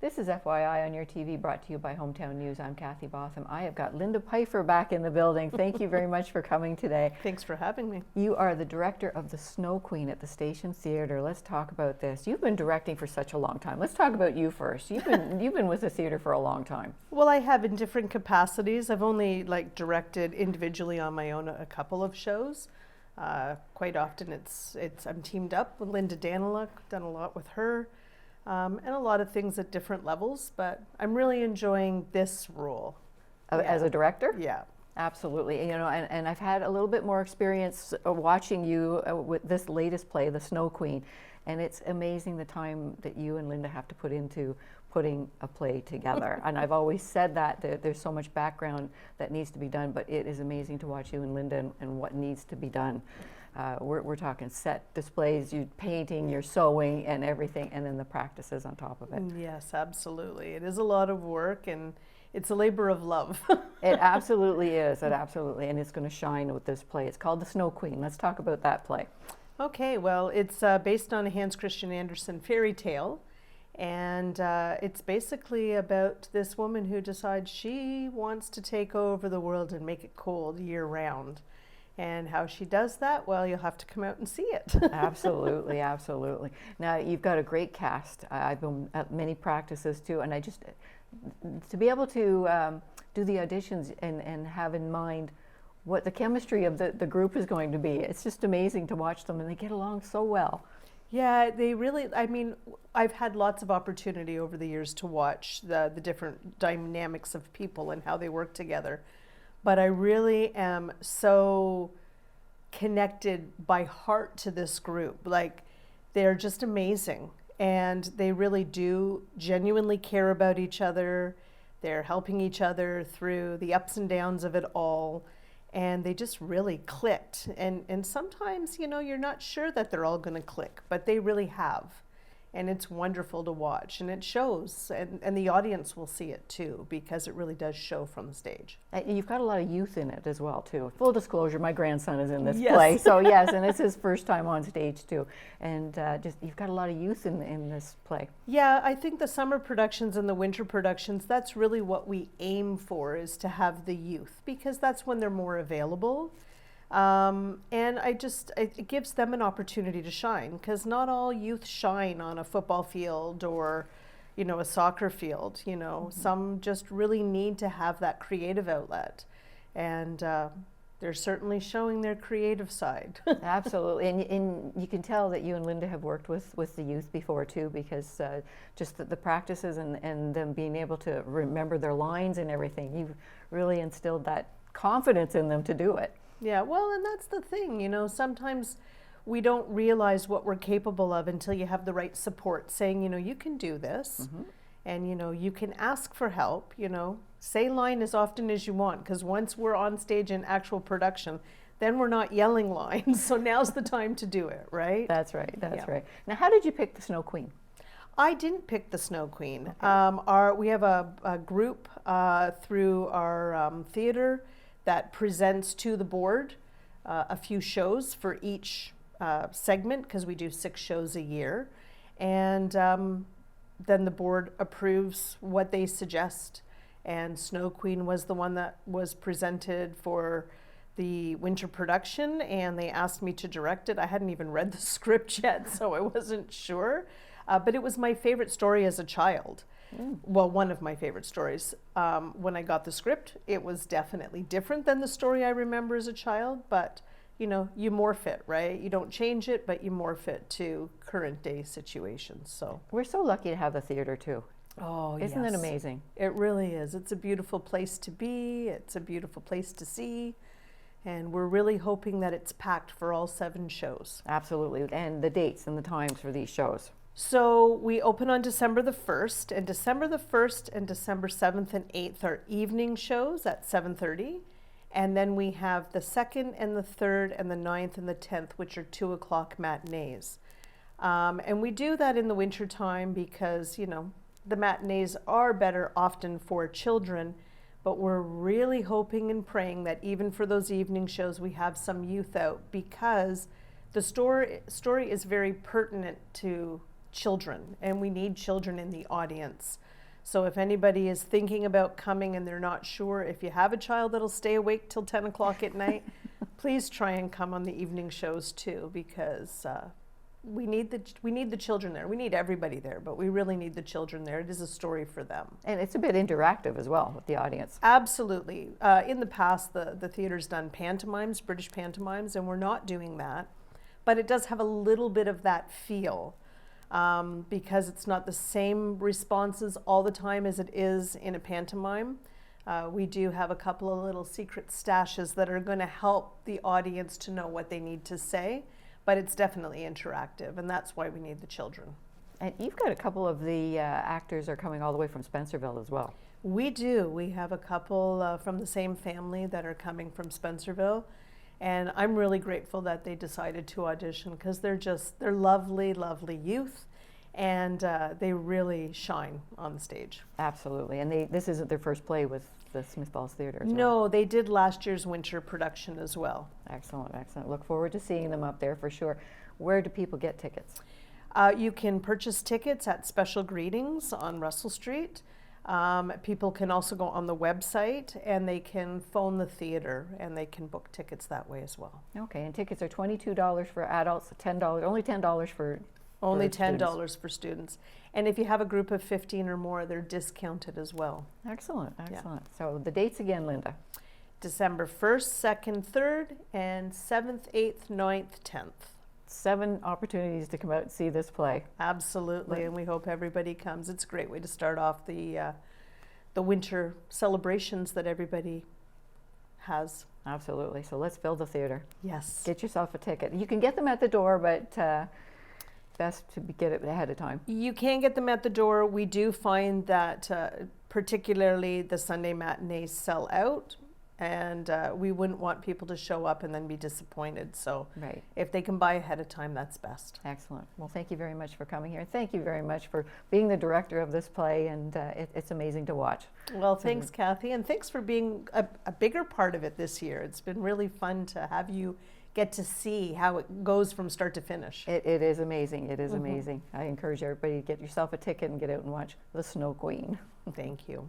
This is FYI on your TV, brought to you by Hometown News. I'm Kathy Botham. I have got Linda Pipher back in the building. Thank you very much for coming today. Thanks for having me. You are the director of the Snow Queen at the Station Theatre. Let's talk about this. You've been directing for such a long time. Let's talk about you first. You've been with the theatre for a long time. Well, I have in different capacities. I've only directed individually on my own a couple of shows. Quite often I'm teamed up with Linda Daniluk, done a lot with her. And a lot of things at different levels, but I'm really enjoying this role. As a director? Yeah. Absolutely. You know, and I've had a little bit more experience watching you with this latest play, The Snow Queen, and it's amazing the time that you and Linda have to put into putting a play together. And I've always said that there's so much background that needs to be done, but it is amazing to watch you and Linda and what needs to be done. We're talking set displays, you painting, you're sewing and everything, and then the practices on top of it. Yes, absolutely. It is a lot of work and it's a labor of love. It absolutely is, and it's going to shine with this play. It's called The Snow Queen. Let's talk about that play. Okay, well, it's based on a Hans Christian Andersen fairy tale, and it's basically about this woman who decides she wants to take over the world and make it cold year-round. And how she does that, well, you'll have to come out and see it. Absolutely, absolutely. Now, you've got a great cast. I've been at many practices too, and to be able to do the auditions and have in mind what the chemistry of the group is going to be, it's just amazing to watch them, and they get along so well. Yeah, they really, I've had lots of opportunity over the years to watch the different dynamics of people and how they work together. But I really am so connected by heart to this group. They're just amazing. And they really do genuinely care about each other. They're helping each other through the ups and downs of it all. And they just really clicked. And sometimes, you're not sure that they're all going to click, but they really have. And it's wonderful to watch, and it shows, and the audience will see it too, because it really does show from the stage. You've got a lot of youth in it as well too. Full disclosure, my grandson is in this Yes. play, so yes, and it's his first time on stage too. And you've got a lot of youth in this play. Yeah, I think the summer productions and the winter productions, that's really what we aim for, is to have the youth, because that's when they're more available. And it gives them an opportunity to shine, because not all youth shine on a football field or, a soccer field. Mm-hmm. Some just really need to have that creative outlet, and they're certainly showing their creative side. Absolutely, and you can tell that you and Linda have worked with the youth before too, because just the practices and them being able to remember their lines and everything, you've really instilled that confidence in them to do it. Yeah, well, and that's the thing, sometimes we don't realize what we're capable of until you have the right support saying, you can do this, mm-hmm. and, you can ask for help, say line as often as you want, because once we're on stage in actual production, then we're not yelling lines, so now's the time to do it, right? That's right, right. Now, how did you pick the Snow Queen? I didn't pick the Snow Queen. Okay. We have a group through our theater that presents to the board a few shows for each segment, because we do 6 shows a year. And then the board approves what they suggest. And Snow Queen was the one that was presented for the winter production, and they asked me to direct it. I hadn't even read the script yet, so I wasn't sure. But it was my favorite story as a child. Well, one of my favorite stories. When I got the script, it was definitely different than the story I remember as a child, but you morph it, right? You don't change it, but you morph it to current day situations. So we're so lucky to have the theater too. Oh, isn't it amazing? It really is. It's a beautiful place to be. It's a beautiful place to see. And we're really hoping that it's packed for all 7 shows. Absolutely. And the dates and the times for these shows. So we open on December the 1st, and December the 1st and December 7th and 8th are evening shows at 7:30. And then we have the 2nd and the 3rd and the 9th and the 10th, which are 2 o'clock matinees. And we do that in the winter time because, the matinees are better often for children, but we're really hoping and praying that even for those evening shows, we have some youth out, because the story is very pertinent to children, and we need children in the audience. So if anybody is thinking about coming and they're not sure, if you have a child that'll stay awake till 10 o'clock at night, please try and come on the evening shows too, because we need the children there. We need everybody there, but we really need the children there. It is a story for them. And it's a bit interactive as well with the audience. Absolutely. In the past, the theater's done pantomimes, British pantomimes, and we're not doing that. But it does have a little bit of that feel, because it's not the same responses all the time as it is in a pantomime. We do have a couple of little secret stashes that are going to help the audience to know what they need to say, but it's definitely interactive, and that's why we need the children. And you've got a couple of the actors are coming all the way from Spencerville as well. We do. We have a couple from the same family that are coming from Spencerville. And I'm really grateful that they decided to audition, because they're lovely, lovely youth, and they really shine on the stage. Absolutely. And this isn't their first play with the Smith Falls Theatre as well. No, they did last year's winter production as well. Excellent, excellent. Look forward to seeing them up there for sure. Where do people get tickets? You can purchase tickets at Special Greetings on Russell Street. People can also go on the website, and they can phone the theater, and they can book tickets that way as well. Okay, and tickets are $22 for adults, $10, only $10 for Only $10 $10 for students. And if you have a group of 15 or more, they're discounted as well. Excellent, excellent. Yeah. So the dates again, Linda. December 1st, 2nd, 3rd, and 7th, 8th, 9th, 10th. 7 opportunities to come out and see this play. Absolutely, and we hope everybody comes. It's a great way to start off the winter celebrations that everybody has. Absolutely. So let's fill the theater. Yes. Get yourself a ticket. You can get them at the door, but best to get it ahead of time. You can get them at the door. We do find that particularly the Sunday matinees sell out, and we wouldn't want people to show up and then be disappointed. So right. If they can buy ahead of time, that's best. Excellent. Well, thank you very much for coming here. Thank you very much for being the director of this play, and it's amazing to watch. Well, thanks, Kathy, and thanks for being a bigger part of it this year. It's been really fun to have you get to see how it goes from start to finish. It is amazing. It is amazing. I encourage everybody to get yourself a ticket and get out and watch The Snow Queen. Thank you.